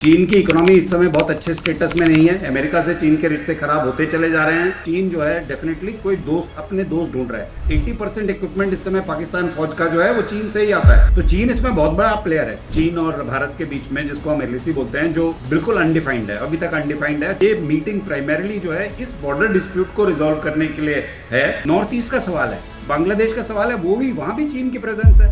चीन की इकोनॉमी इस समय बहुत अच्छे स्टेटस में नहीं है। अमेरिका से चीन के रिश्ते खराब होते चले जा रहे हैं। चीन जो है डेफिनेटली कोई दोस्त अपने दोस्त ढूंढ रहा है। 80% इक्विपमेंट इस समय पाकिस्तान फौज का जो है वो चीन से ही आता है। तो चीन इसमें बहुत बड़ा प्लेयर है। चीन और भारत के बीच में जिसको हम एलएसी बोलते हैं, जो बिल्कुल अनडिफाइंड है, अभी तक अनडिफाइंड है। ये मीटिंग प्राइमरीली जो है इस बॉर्डर डिस्प्यूट को रिजोल्व करने के लिए है। नॉर्थ ईस्ट का सवाल है, बांग्लादेश का सवाल है, वो भी वहां भी चीन की प्रेजेंस है।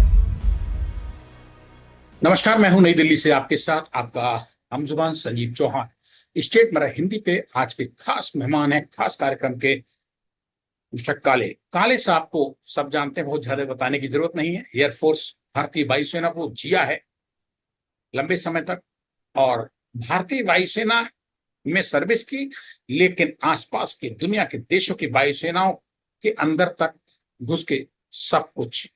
नमस्कार। मैं हूं नई दिल्ली से आपके साथ आपका हमजुबान संजीव चौहान। स्टेट मेरा हिंदी पे आज के खास मेहमान हैं, खास कार्यक्रम के मिस्टर काले काले साहब को सब जानते हैं, बहुत ज्यादा बताने की जरूरत नहीं है। एयरफोर्स भारतीय वायुसेना को जिया है लंबे समय तक, और भारतीय वायुसेना में सर्विस की, लेकिन आसपास के दुनिया के देशों की वायुसेनाओं के अंदर तक घुस के सब कुछ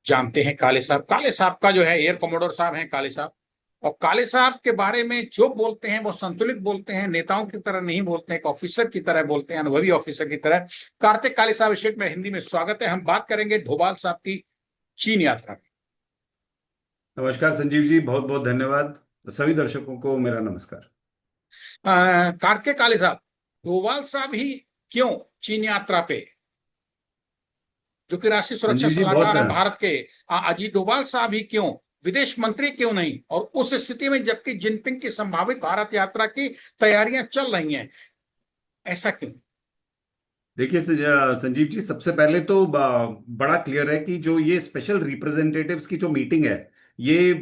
जानते हैं। काले साहब का जो है एयर कमोडोर साहब हैं काले साहब, और काले साहब के बारे में जो बोलते हैं वो संतुलित बोलते हैं, नेताओं की तरह नहीं बोलते हैं, एक ऑफिसर की तरह बोलते हैं, अनुभवी ऑफिसर की तरह। कार्तिक काले साहब स्टेट में हिंदी में स्वागत है। हम बात करेंगे डोभाल साहब की चीन यात्रा की। नमस्कार संजीव जी, बहुत बहुत धन्यवाद। सभी दर्शकों को मेरा नमस्कार। कार्तिक काले साहब, डोभाल साहब ही क्यों चीन यात्रा पे, जो कि राष्ट्रीय सुरक्षा संजीव जी बहुत सलाहकार हैं भारत के, अजीत डोभाल साहब ही क्यों, विदेश मंत्री क्यों नहीं? और उस स्थिति में जबकि जिनपिंग की संभावित भारत यात्रा की तैयारियां चल रही हैं, ऐसा क्यों? देखिए संजीव जी, सबसे पहले तो बड़ा क्लियर है कि जो ये स्पेशल रिप्रेजेंटेटिव्स की जो मीटिंग है, ये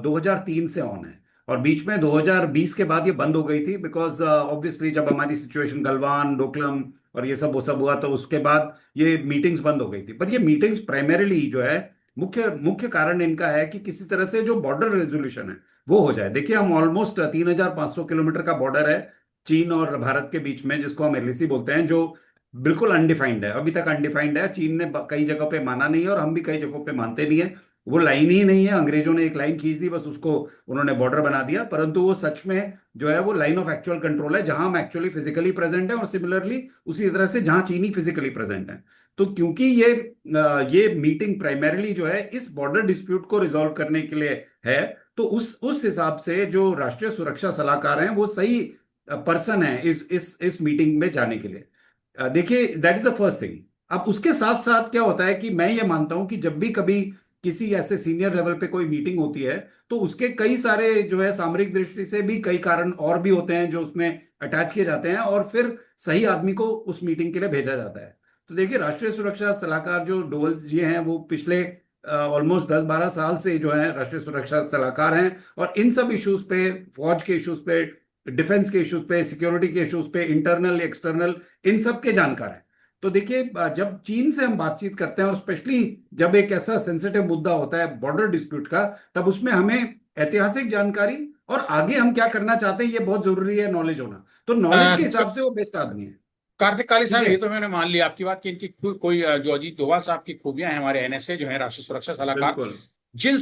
2003 से ऑन है। और बीच में 2020 के बाद ये बंद हो गई थी, बिकॉज ऑब्वियसली जब हमारी सिचुएशन गलवान डोकलम और ये सब वो सब हुआ, तो उसके बाद ये मीटिंग्स बंद हो गई थी। पर ये मीटिंग्स प्राइमरीली जो है, मुख्य मुख्य कारण इनका है कि किसी तरह से जो बॉर्डर रेजोल्यूशन है वो हो जाए। देखिए, हम ऑलमोस्ट 3,500 किलोमीटर का बॉर्डर है चीन और भारत के बीच में, जिसको हम एलएसी बोलते हैं, जो बिल्कुल अनडिफाइंड है, अभी तक अनडिफाइंड है। चीन ने कई जगहों पे माना नहीं है और हम भी कई जगहों पे मानते नहीं है। वो लाइन ही नहीं है, अंग्रेजों ने एक लाइन खींच दी, बस उसको उन्होंने बॉर्डर बना दिया। परंतु वो सच में जो है वो लाइन ऑफ एक्चुअल कंट्रोल है, जहां हम एक्चुअली फिजिकली प्रेजेंट है, और सिमिलरली उसी तरह से जहां चीनी फिजिकली प्रेजेंट है। तो क्योंकि ये मीटिंग प्राइमरीली जो है इस बॉर्डर डिस्प्यूट को रिजोल्व करने के लिए है, तो उस हिसाब से जो राष्ट्रीय सुरक्षा सलाहकार हैं वो सही पर्सन है इस मीटिंग में जाने के लिए। देखिए, that is the first thing. अब उसके साथ साथ क्या होता है कि मैं ये मानता हूं कि जब भी कभी किसी ऐसे सीनियर लेवल पे कोई मीटिंग होती है, तो उसके कई सारे जो है सामरिक दृष्टि से भी कई कारण और भी होते हैं जो उसमें अटैच किए जाते हैं, और फिर सही आदमी को उस मीटिंग के लिए भेजा जाता है। तो देखिए, राष्ट्रीय सुरक्षा सलाहकार जो डोवल जी हैं, वो पिछले ऑलमोस्ट 10-12 साल से जो है राष्ट्रीय सुरक्षा सलाहकार हैं, और इन सब इश्यूज पे, फौज के इश्यूज पे, डिफेंस के इश्यूज पे, सिक्योरिटी के इश्यूज पे, इंटरनल एक्सटर्नल, इन सब के जानकार हैं। तो देखिए, जब चीन से हम बातचीत करते हैं, और स्पेशली जब एक ऐसा सेंसिटिव मुद्दा होता है बॉर्डर डिस्प्यूट का, तब उसमें हमें ऐतिहासिक जानकारी और आगे हम क्या करना चाहते हैं ये बहुत जरूरी है, नॉलेज होना। तो नॉलेज के हिसाब से वो बेस्ट आदमी है। कार्तिक काले ठीक साहब, है। ये तो मैंने मान लिया आपकी बात कि इनकी कोई जो अजीत डोभाल साहब की खूबियां हैं, हमारे एनएसए जो है राष्ट्रीय सुरक्षा सलाहकार, बिल्कुल। जिन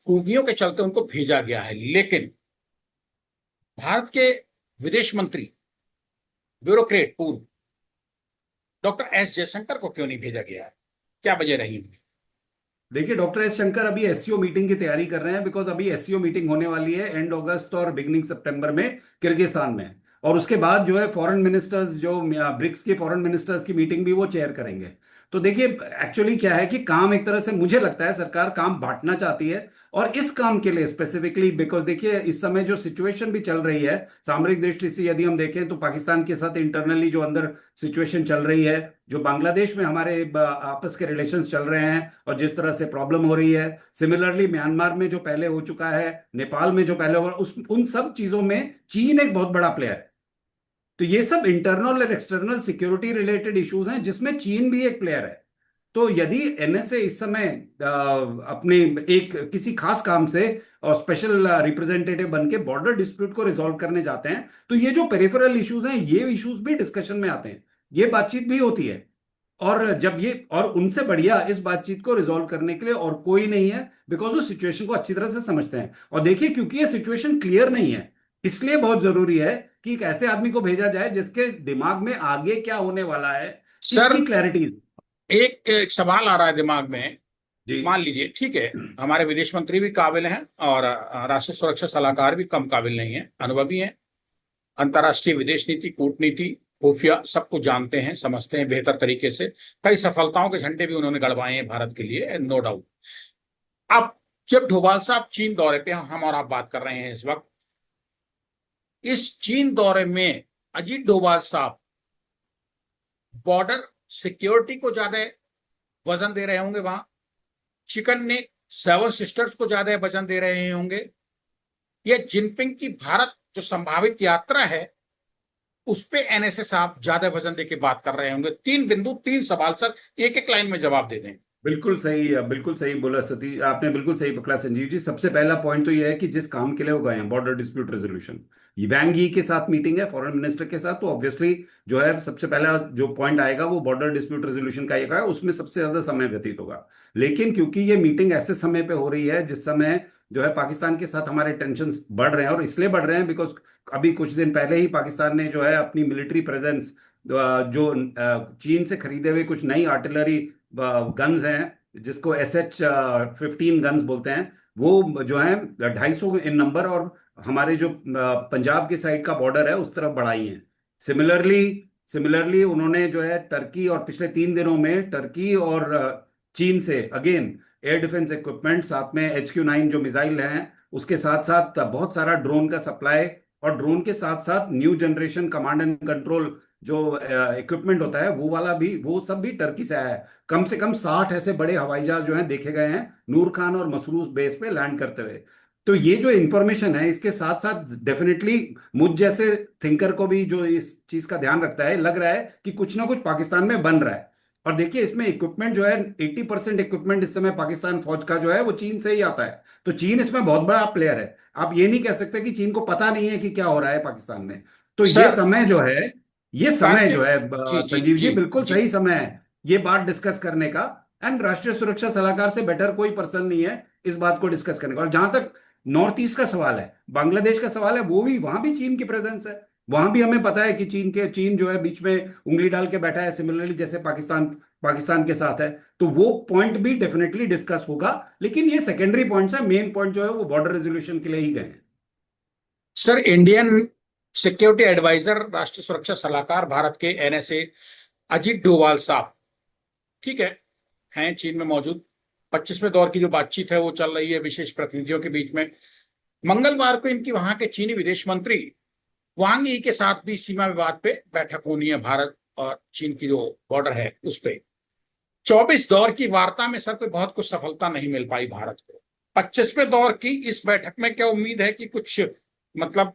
खूबियों के चलते उनको भेजा गया है, लेकिन भारत के विदेश मंत्री, ब्यूरोक्रेट पूर्व डॉक्टर एस जयशंकर को क्यों नहीं भेजा गया है? क्या वजह रही होगी? देखिए, डॉक्टर एस शंकर अभी एससीओ मीटिंग की तैयारी कर रहे हैं, बिकॉज अभी एससीओ मीटिंग होने वाली है एंड अगस्त और बिगनिंग सितंबर में किर्गिस्तान में। और उसके बाद जो है फॉरेन मिनिस्टर्स, जो ब्रिक्स के फॉरेन मिनिस्टर्स की मीटिंग भी वो चेयर करेंगे। तो देखिए, एक्चुअली क्या है कि काम एक तरह से मुझे लगता है सरकार काम बांटना चाहती है। और इस काम के लिए स्पेसिफिकली, बिकॉज देखिए इस समय जो सिचुएशन भी चल रही है सामरिक दृष्टि से, यदि हम देखें तो पाकिस्तान के साथ इंटरनली जो अंदर सिचुएशन चल रही है, जो बांग्लादेश में हमारे आपस के रिलेशंस चल रहे हैं और जिस तरह से प्रॉब्लम हो रही है, सिमिलरली म्यांमार में जो पहले हो चुका है, नेपाल में जो पहले हुआ, उस उन सब चीजों में चीन एक बहुत बड़ा प्लेयर है। तो ये सब इंटरनल और एक्सटर्नल सिक्योरिटी रिलेटेड इश्यूज हैं जिसमें चीन भी एक प्लेयर है। तो यदि एनएसए इस समय अपने एक किसी खास काम से और स्पेशल रिप्रेजेंटेटिव बन के बॉर्डर डिस्प्यूट को रिजॉल्व करने जाते हैं, तो ये जो पेरिफेरल इश्यूज हैं ये इश्यूज भी डिस्कशन में आते हैं, ये बातचीत भी होती है। और जब ये, और उनसे बढ़िया इस बातचीत को रिजॉल्व करने के लिए और कोई नहीं है, बिकॉज वो सिचुएशन को अच्छी तरह से समझते हैं। और देखिए, क्योंकि ये सिचुएशन क्लियर नहीं है, इसलिए बहुत जरूरी है कि एक ऐसे आदमी को भेजा जाए जिसके दिमाग में आगे क्या होने वाला है, सर, इसकी क्लैरिटी। एक सवाल आ रहा है दिमाग में जी। मान लीजिए, ठीक है, हमारे विदेश मंत्री भी काबिल हैं और राष्ट्रीय सुरक्षा सलाहकार भी कम काबिल नहीं है, अनुभवी हैं, अंतर्राष्ट्रीय विदेश नीति, कूटनीति, खुफिया सब कुछ जानते हैं, समझते हैं बेहतर तरीके से। कई सफलताओं के झंडे भी उन्होंने गड़वाए हैं भारत के लिए, नो डाउट। अब जब डोभाल साहब चीन दौरे पे हम और आप बात कर रहे हैं इस वक्त, इस चीन दौरे में अजीत डोभाल साहब बॉर्डर सिक्योरिटी को ज्यादा वजन दे रहे होंगे, वहां चिकन ने सेवन सिस्टर्स को ज्यादा वजन दे रहे होंगे, या जिनपिंग की भारत जो संभावित यात्रा है उस पे एनएसए साहब ज्यादा वजन देके बात कर रहे होंगे? 3 बिंदु 3 सवाल सर, एक एक लाइन में जवाब दे दें। बिल्कुल सही बोला सतीश, आपने बिल्कुल सही पकड़ा संजीव जी। सबसे पहला पॉइंट तो ये है कि जिस काम के लिए वो गए हैं, बॉर्डर डिस्प्यूट रेजोल्यूशन, वैंग यी के साथ मीटिंग है फॉरेन मिनिस्टर के साथ, तो ऑब्वियसली जो है सबसे पहला जो पॉइंट आएगा वो बॉर्डर डिस्प्यूट रेजोल्यूशन का ही है, उसमें सबसे ज्यादा समय व्यतीत होगा। लेकिन क्योंकि ये मीटिंग ऐसे समय पे हो रही है जिस समय जो है पाकिस्तान के साथ हमारे टेंशन बढ़ रहे हैं, और इसलिए बढ़ रहे हैं बिकॉज अभी कुछ दिन पहले ही पाकिस्तान ने जो है अपनी मिलिट्री प्रेजेंस, जो चीन से खरीदे हुए कुछ नई आर्टिलरी गन्स हैं जिसको SH-15 गन्स बोलते हैं, वो जो है 250 इन नंबर, और हमारे जो पंजाब के साइड का बॉर्डर है उस तरफ बढ़ाई हैं। सिमिलरली सिमिलरली उन्होंने जो है टर्की, और पिछले 3 दिनों में टर्की और चीन से अगेन एयर डिफेंस इक्विपमेंट, साथ में HQ-9 जो मिसाइल हैं, उसके साथ साथ बहुत सारा ड्रोन का सप्लाई, और ड्रोन के साथ साथ new generation command and control जो इक्विपमेंट होता है वो वाला भी, वो सब भी टर्की से आया है। कम से कम 60 ऐसे बड़े हवाई जहाज जो हैं देखे गए हैं नूर खान और मसरूस बेस पे लैंड करते हुए। तो ये जो इंफॉर्मेशन है, इसके साथ साथ डेफिनेटली मुझ जैसे थिंकर को भी जो इस चीज का ध्यान रखता है, लग रहा है कि कुछ ना कुछ पाकिस्तान में बन रहा है। और देखिए इसमें इक्विपमेंट जो है, 80% इक्विपमेंट इस समय पाकिस्तान फौज का जो है वो चीन से ही आता है। तो चीन इसमें बहुत बड़ा प्लेयर है। आप ये नहीं कह सकते कि चीन को पता नहीं है कि क्या हो रहा है पाकिस्तान में। तो ये सर, समय जो है, ये समय कारगिल, जो है जी जी संजीव जी, जी बिल्कुल जी, सही समय है ये बात डिस्कस करने का। एंड राष्ट्रीय सुरक्षा सलाहकार से बेटर कोई पर्सन नहीं है इस बात को डिस्कस करने का। और जहां तक नॉर्थ ईस्ट का सवाल है, बांग्लादेश का सवाल है, वो भी, वहां भी चीन की प्रेजेंस है। वहां भी हमें पता है कि चीन जो है बीच में उंगली डाल के बैठा है, सिमिलरली जैसे पाकिस्तान पाकिस्तान के साथ है। तो वो पॉइंट भी डेफिनेटली डिस्कस होगा। लेकिन ये सेकेंडरी पॉइंट्स है, मेन पॉइंट जो है वो बॉर्डर रेजोल्यूशन के लिए ही गए हैं। सर, इंडियन सिक्योरिटी एडवाइजर, राष्ट्रीय सुरक्षा सलाहकार भारत के एनएसए अजीत डोभाल साहब, ठीक है चीन में मौजूद। 25वें दौर की जो बातचीत है वो चल रही है विशेष प्रतिनिधियों के बीच में। मंगलवार को इनकी वहां के चीनी विदेश मंत्री वांग यी के साथ भी सीमा विवाद पे बैठक होनी है, भारत और चीन की जो बॉर्डर है उस पे। 24 दौर की वार्ता में सर कोई बहुत कुछ सफलता नहीं मिल पाई भारत को। 25वें दौर की इस बैठक में क्या उम्मीद है कि कुछ, मतलब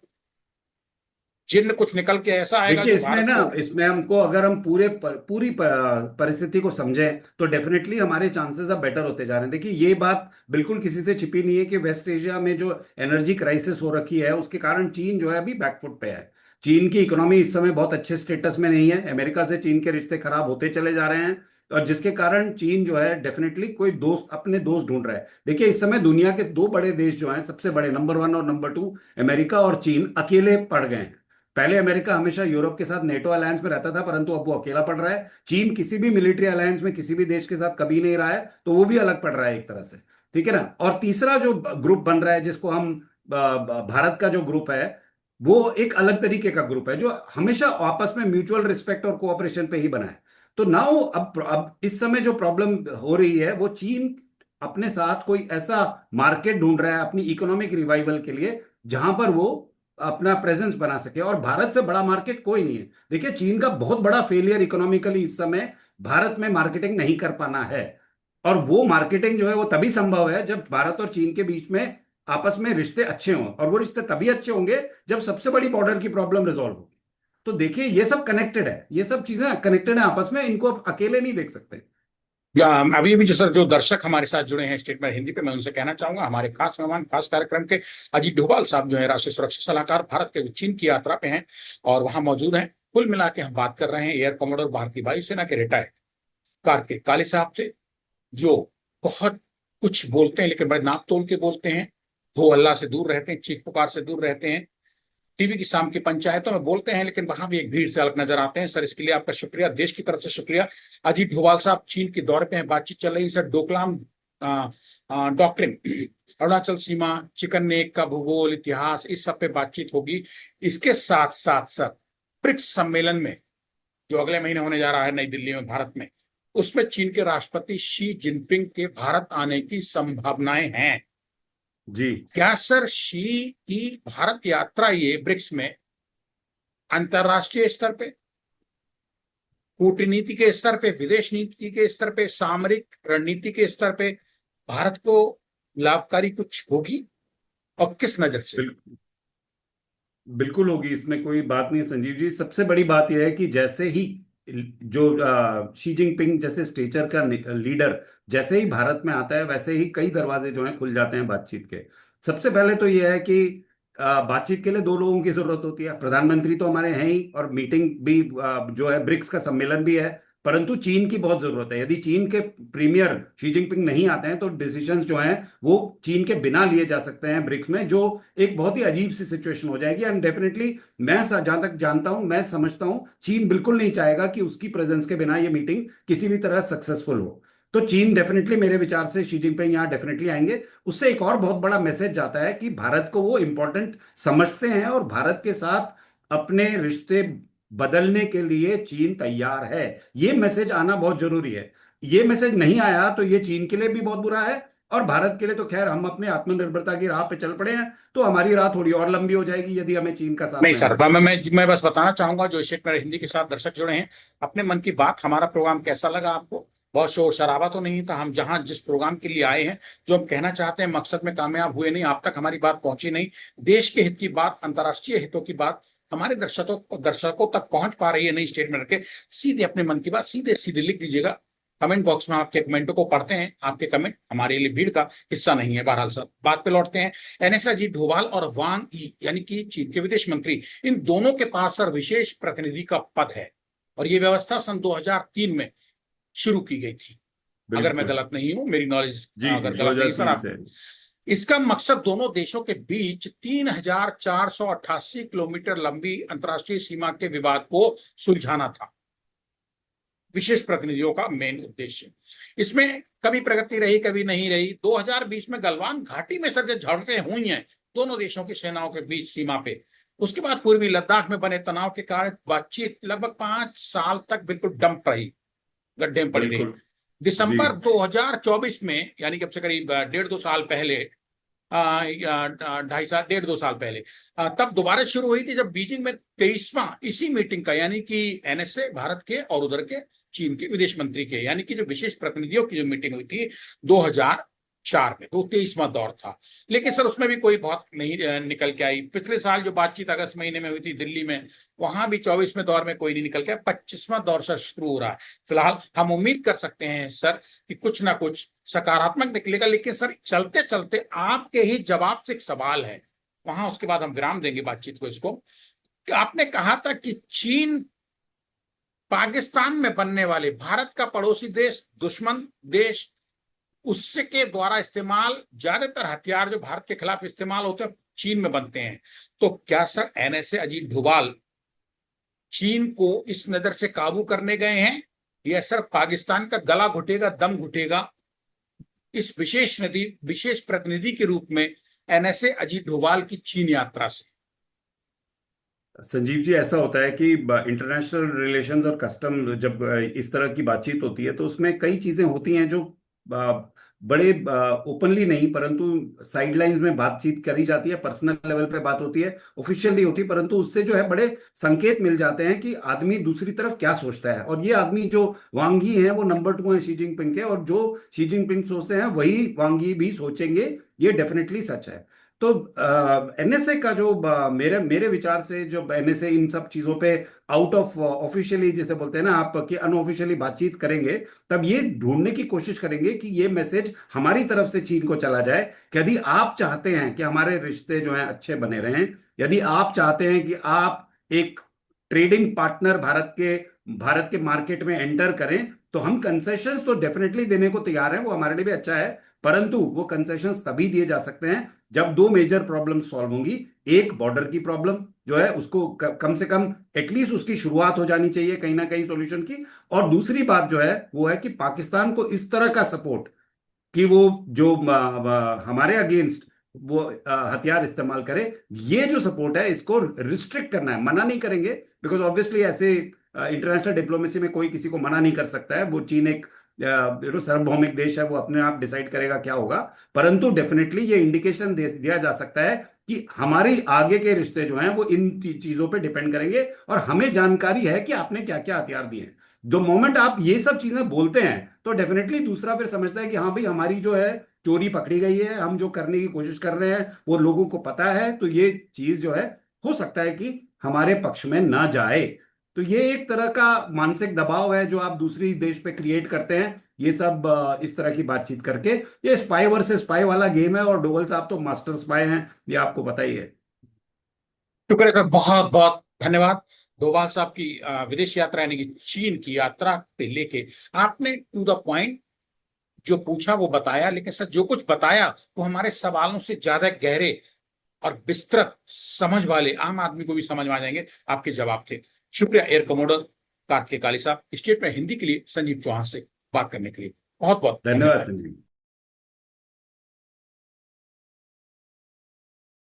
जिन्न कुछ निकल के ऐसा आएगा देखिए जो इसमें भारत ना, को? इसमें हमको अगर हम पूरी परिस्थिति को समझें तो डेफिनेटली हमारे चांसेस अब बेटर होते जा रहे हैं। देखिए ये बात बिल्कुल किसी से छिपी नहीं है कि वेस्ट एशिया में जो एनर्जी क्राइसिस हो रखी है उसके कारण चीन जो है अभी बैकफुट पे है। चीन की इकोनॉमी इस समय बहुत अच्छे स्टेटस में नहीं है, अमेरिका से चीन के रिश्ते खराब होते चले जा रहे हैं, और जिसके कारण चीन जो है डेफिनेटली कोई दोस्त, अपने दोस्त ढूंढ रहा है। देखिए इस समय दुनिया के 2 बड़े देश जो हैं, सबसे बड़े, नंबर 1 और नंबर 2, अमेरिका और चीन, अकेले पड़ गए हैं। पहले अमेरिका हमेशा यूरोप के साथ नेटो अलायंस में रहता था, परंतु अब वो अकेला पड़ रहा है। चीन किसी भी मिलिट्री अलायंस में किसी भी देश के साथ कभी नहीं रहा है, तो वो भी अलग पड़ रहा है एक तरह से। ठीक है ना। और तीसरा जो ग्रुप बन रहा है, जिसको हम भारत का जो ग्रुप है, वो एक अलग तरीके का ग्रुप है जो हमेशा आपस में म्यूचुअल रिस्पेक्ट और कोऑपरेशन पे ही बना है। तो नाउ अब इस समय जो प्रॉब्लम हो रही है, वो चीन अपने साथ कोई ऐसा मार्केट ढूंढ रहा है अपनी इकोनॉमिक रिवाइवल के लिए, जहां पर वो अपना प्रेजेंस बना सके। और भारत से बड़ा मार्केट कोई नहीं है। देखिए चीन का बहुत बड़ा फेलियर इकोनॉमिकली इस समय भारत में मार्केटिंग नहीं कर पाना है। और वो मार्केटिंग जो है वो तभी संभव है जब भारत और चीन के बीच में आपस में रिश्ते अच्छे हों, और वो रिश्ते तभी अच्छे होंगे जब सबसे बड़ी बॉर्डर की प्रॉब्लम रिजॉल्व होगी। तो देखिए ये सब कनेक्टेड है, ये सब चीजें कनेक्टेड है आपस में, इनको आप अकेले नहीं देख सकते। या अभी अभी जो सर, जो दर्शक हमारे साथ जुड़े हैं स्टेटमेंट हिंदी पे, मैं उनसे कहना चाहूंगा, हमारे खास मेहमान खास कार्यक्रम के अजीत डोभाल साहब जो है राष्ट्रीय सुरक्षा सलाहकार भारत के, जो चीन की यात्रा पे हैं और वहां मौजूद हैं। कुल मिला के हम बात कर रहे हैं एयर कमांडर भारतीय वायुसेना के रिटायर्ड कार्तिक काले साहब से, जो बहुत कुछ बोलते हैं लेकिन बड़े नाप तोल के बोलते हैं। वो अल्लाह से दूर रहते हैं, चीख पुकार से दूर रहते हैं, टीवी की शाम की पंचायतों में बोलते हैं, लेकिन वहां भी एक भीड़ से अलग नजर आते हैं। सर इसके लिए आपका शुक्रिया, देश की तरफ से शुक्रिया। अजीत डोभाल साहब चीन के दौरे पे हैं, बातचीत चल रही है सर। डोकलाम डॉक्ट्रिन, अरुणाचल सीमा, चिकन नेक का भूगोल, इतिहास, इस सब पे बातचीत होगी। इसके साथ साथ सर ब्रिक्स सम्मेलन में जो अगले महीने होने जा रहा है नई दिल्ली में भारत में, उसमें चीन के राष्ट्रपति शी जिनपिंग के भारत आने की संभावनाएं हैं। जी। क्या सर शी की भारत यात्रा ये ब्रिक्स में अंतरराष्ट्रीय स्तर पे, कूटनीति के स्तर पे, विदेश नीति के स्तर पे, सामरिक रणनीति के स्तर पे भारत को लाभकारी कुछ होगी, और किस नजर से? बिल्कुल होगी, इसमें कोई बात नहीं संजीव जी। सबसे बड़ी बात यह है कि जैसे ही जो शी जिनपिंग जैसे स्टेचर का लीडर जैसे ही भारत में आता है, वैसे ही कई दरवाजे जो हैं खुल जाते हैं बातचीत के। सबसे पहले तो यह है कि बातचीत के लिए दो लोगों की जरूरत होती है। प्रधानमंत्री तो हमारे हैं ही, और मीटिंग भी जो है ब्रिक्स का सम्मेलन भी है, परंतु चीन की बहुत जरूरत है। यदि चीन के प्रीमियर शी जिनपिंग नहीं आते हैं तो डिसीजंस जो हैं वो चीन के बिना लिए जा सकते हैं ब्रिक्स में, जो एक बहुत ही अजीब सी सिचुएशन हो जाएगी। एंड डेफिनेटली मैं जहां तक जानता हूं, मैं समझता हूं, चीन बिल्कुल नहीं चाहेगा कि उसकी प्रेजेंस के बिना ये मीटिंग किसी भी तरह सक्सेसफुल हो। तो चीन डेफिनेटली, मेरे विचार से शी जिनपिंग यहाँ डेफिनेटली आएंगे। उससे एक और बहुत बड़ा मैसेज जाता है कि भारत को वो इंपॉर्टेंट समझते हैं और भारत के साथ अपने रिश्ते बदलने के लिए चीन तैयार है। ये मैसेज आना बहुत जरूरी है। ये मैसेज नहीं आया तो ये चीन के लिए भी बहुत बुरा है, और भारत के लिए तो खैर हम अपने आत्मनिर्भरता की राह पे चल पड़े हैं, तो हमारी राह थोड़ी और लंबी हो जाएगी यदि हमें चीन का साथ नहीं ना सर, मिला तो। मैं बस बताना चाहूंगा जो स्टेट मेरे हिंदी के साथ दर्शक जुड़े हैं, अपने मन की बात, हमारा प्रोग्राम कैसा लगा आपको? बहुत शोर शराबा तो नहीं था, हम जहां जिस प्रोग्राम के लिए आए हैं, जो हम कहना चाहते हैं मकसद में कामयाब हुए नहीं, आप तक हमारी बात पहुंची नहीं। देश के हित की बात, अंतर्राष्ट्रीय हितों की बात हमारे दर्शकों तक पहुंच पा रही है नहीं स्टेट में रखे। सीधे अपने मन की बात सीधे सीधे लिख दीजिएगा कमेंट बॉक्स में, आपके कमेंटों को पढ़ते हैं। आपके कमेंट हमारे लिए भीड़ का हिस्सा नहीं है। बहरहाल सर, बात पे लौटते हैं। एनएस अजीत डोभाल और वांग ई यानी कि चीन के विदेश मंत्री, इन दोनों के पास सर विशेष प्रतिनिधि का पद है, और ये व्यवस्था सन 2003 में शुरू की गई थी, अगर मैं बिल्कुल। गलत नहीं हूं, मेरी नॉलेज जी जी, अगर गलत नहीं सर 2003 आप। से। इसका मकसद दोनों देशों के बीच 3,488 किलोमीटर लंबी अंतर्राष्ट्रीय सीमा के विवाद को सुलझाना था। विशेष प्रतिनिधियों का मेन उद्देश्य, इसमें कभी प्रगति रही कभी नहीं रही। 2020 में गलवान घाटी में सर जो झड़पें हुई हैं दोनों देशों की सेनाओं के बीच सीमा पे, उसके बाद पूर्वी लद्दाख में बने तनाव के कारण बातचीत लगभग 5 साल तक बिल्कुल डंप रही, गड्ढे में पड़ी रही। बिल्कुल। जी। दिसंबर 2024 में, यानी कि अब से करीब 1.5-2 साल पहले, 2.5 साल 1.5-2 साल पहले, तब दोबारा शुरू हुई थी, जब बीजिंग में 23वां इसी मीटिंग का, यानी कि एनएसए भारत के और उधर के चीन के विदेश मंत्री के, यानी कि जो विशेष प्रतिनिधियों की जो मीटिंग हुई थी 2004 में, तो 23वां दौर था। लेकिन सर उसमें भी कोई बहुत नहीं निकल के आई। पिछले साल जो बातचीत अगस्त महीने में हुई थी दिल्ली में, वहां भी 24वें दौर में कोई नहीं निकल के, 25वां दौर सर शुरू हो रहा है। फिलहाल हम उम्मीद कर सकते हैं सर कि कुछ ना कुछ सकारात्मक निकलेगा। लेकिन सर चलते चलते आपके ही जवाब से एक सवाल है, वहां उसके बाद हम विराम देंगे बातचीत को। इसको कि आपने कहा था कि चीन पाकिस्तान में बनने वाले भारत का पड़ोसी देश, दुश्मन देश, उससे के द्वारा इस्तेमाल ज्यादातर हथियार जो भारत के खिलाफ इस्तेमाल होते हैं चीन में बनते हैं। तो क्या सर एनएसए अजीत डोभाल चीन को इस नजर से काबू करने गए हैं, या सर पाकिस्तान का गला घुटेगा, दम घुटेगा इस विशेष प्रतिनिधि के रूप में एनएसए अजीत डोभाल की चीन यात्रा से? संजीव जी, ऐसा होता है कि इंटरनेशनल रिलेशंस और कस्टम जब इस तरह की बातचीत होती है तो उसमें कई चीजें होती हैं जो बड़े ओपनली नहीं, परंतु साइडलाइंस में बातचीत करी जाती है, पर्सनल लेवल पे बात होती है, ऑफिशियल नहीं होती, परंतु उससे जो है बड़े संकेत मिल जाते हैं कि आदमी दूसरी तरफ क्या सोचता है। और ये आदमी जो वांग ही है वो नंबर 2 है शी जिनपिंग के, और जो शी जिनपिंग सोचते हैं वही वांग ही भी सोचेंगे, ये डेफिनेटली सच है। तो एनएसए का जो मेरे मेरे विचार से जो एनएसए इन सब चीजों पे आउट ऑफ ऑफिशियली, जैसे बोलते हैं ना आप, कि अनऑफिशियली बातचीत करेंगे, तब ये ढूंढने की कोशिश करेंगे कि ये मैसेज हमारी तरफ से चीन को चला जाए कि यदि आप चाहते हैं कि हमारे रिश्ते जो हैं अच्छे बने रहें, यदि आप चाहते हैं कि आप एक ट्रेडिंग पार्टनर भारत के मार्केट में एंटर करें, तो हम कंसेशंस तो डेफिनेटली देने को तैयार हैं, वो हमारे लिए भी अच्छा है, परंतु वो कंसेशंस तभी दिए जा सकते हैं जब दो मेजर प्रॉब्लम सॉल्व होंगी। एक, बॉर्डर की प्रॉब्लम जो है उसको कम से कम एटलीस्ट उसकी शुरुआत हो जानी चाहिए कहीं ना कहीं सॉल्यूशन की, और दूसरी बात जो है वो है कि पाकिस्तान को इस तरह का सपोर्ट कि वो जो हमारे अगेंस्ट वो हथियार इस्तेमाल करे। ये जो सपोर्ट है इसको रिस्ट्रिक्ट करना है, मना नहीं करेंगे, बिकॉज ऑब्वियसली ऐसे इंटरनेशनल डिप्लोमेसी में कोई किसी को मना नहीं कर सकता है। वो चीन एक सार्वभौमिक देश है, वो अपने आप डिसाइड करेगा क्या होगा। परंतु डेफिनेटली ये इंडिकेशन दिया जा सकता है कि हमारे आगे के रिश्ते जो हैं वो इन चीजों पे डिपेंड करेंगे, और हमें जानकारी है कि आपने क्या क्या हथियार दिए हैं। जो मोमेंट आप ये सब चीजें बोलते हैं तो डेफिनेटली दूसरा फिर समझता है कि हाँ भाई, हमारी जो है चोरी पकड़ी गई है, हम जो करने की कोशिश कर रहे हैं वो लोगों को पता है, तो ये चीज जो है हो सकता है कि हमारे पक्ष में ना जाए। तो ये एक तरह का मानसिक दबाव है जो आप दूसरी देश पे क्रिएट करते हैं, ये सब इस तरह की बातचीत करके। ये स्पाई वर्सेस स्पाई वाला गेम है, और डोवल साहब तो मास्टर स्पाई हैं, ये आपको पता ही है। शुक्र सर, बहुत बहुत धन्यवाद। डोभाल साहब की विदेश यात्रा यानी कि चीन की यात्रा पे लेके आपने टू द पॉइंट जो पूछा वो बताया, लेकिन सर जो कुछ बताया वो हमारे सवालों से ज्यादा गहरे और विस्तृत समझ वाले आम आदमी को भी समझ में आ जाएंगे आपके जवाब थे। शुक्रिया एयर कमोडोर कार्तिक काली साहब, स्टेट में हिंदी के लिए संजीव चौहान से बात करने के लिए बहुत बहुत धन्यवाद धन्यवाद। संजीव।